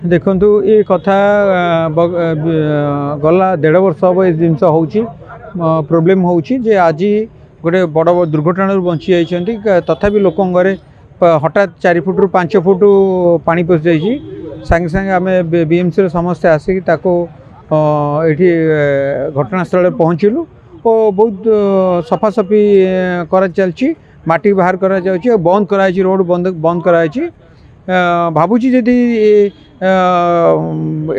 देखु ये कथा गला 1.5 वर्ष हम ये जिन प्रोब्लेम हो आज गोटे बड़ दुर्घटना बंची जाइंट तथापि लोक घरे हठात 4 फुट रु 5 फुट पानी पशि जाइए सांगे सांगे आम बीएमसी समस्ते आसिक ये घटनास्थल पहुँचलु और बहुत सफासफी कर चलती माटी बाहर करा बंद कराई रोड बंद कराई भावुची जदि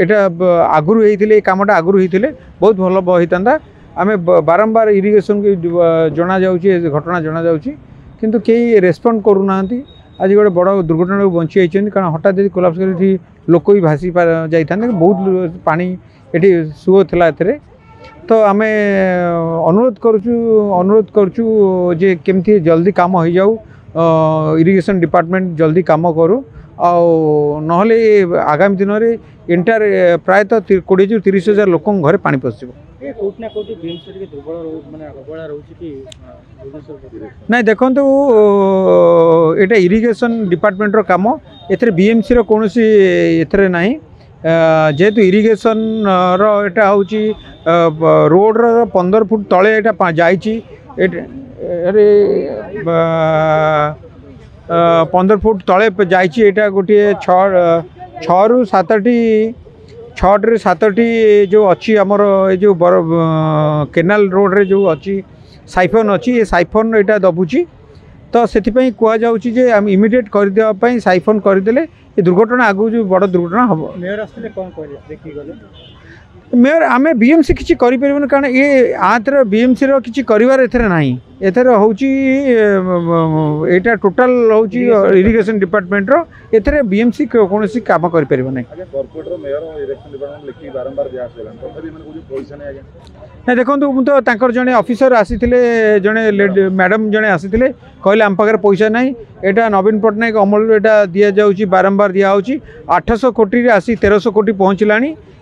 एटा आगुरी होइथिले कामटा आगुरी होइथिले बहुत भल होता आम बारंबार इरिगेशन की जना जाउची घटना जना जाउची किंतु कई रेस्पॉन्ड करूना आज गोटे बड़ दुर्घटना बंची जाइए कारण हठात यदि कोलाप्स कर लोक भी भासी जाता बहुत पानी ये सुओ था एथे तो आम अनुरोध करुचु जे केमती जल्दी काम हो जाऊ इरिगेशन डिपार्टमेंट जल्दी काम करू नहले आगामी दिन में इंटार प्रायतः 20 ରୁ 30 हजार लोक घरे पानी पशु ना देखो ये इरिगेशन डिपार्टमेंट काम ए बीएमसी कौन ए ना जेहेतु इरिगेशन रोटा हूँ रोड 15 फुट तले अरे 15 फुट तले जाइए गोटे 6 ରୁ 7टी जो अच्छी आमर ये जो बर केनाल रोड रे जो अच्छी साइफन अच्छी ये साइफन यहाँ दबुची तो से कहुचे आम इमिडिएट करदेवाई साइफन करदे ये दुर्घटना आगु जो बड़ दुर्घटना हम मेयर आम बीएमसी किसी करें कारण ये आतर बीएमसी किसी कर ना एथर हूँ यहाँ टोटाल हूँ इरिगेशन डिपार्टमेंट रो बीएमसी कौन काम कर ना देखो तो जड़े ऑफिसर आसी जड़े मैडम जड़े आसी कहले आम पाखे पैसा ना यहाँ नवीन पट्टनायक अमल यहाँ दि जाऊँगी बारंबार दिखाई 800 कोटी आसी 1300 कोटी पहुँचला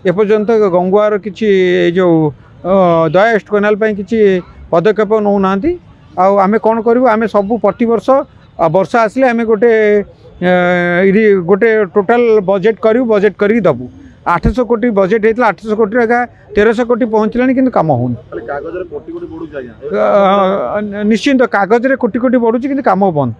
एपर्यंत गंगुआर किसी जो दया एस्ट केनाल किसी पदक्षेप नौना आम कौन करूँ आम सब प्रति वर्ष वर्षा आसिले आम गोटे टोटाल बजेट करूँ बजेट कर दबू 800 कोटी बजेट होता 800 कोटी 1300 कोटी पहुँचला कि कम हो निश्चिंत कागज कोटी कोटी बढ़ुची कि काम बंद।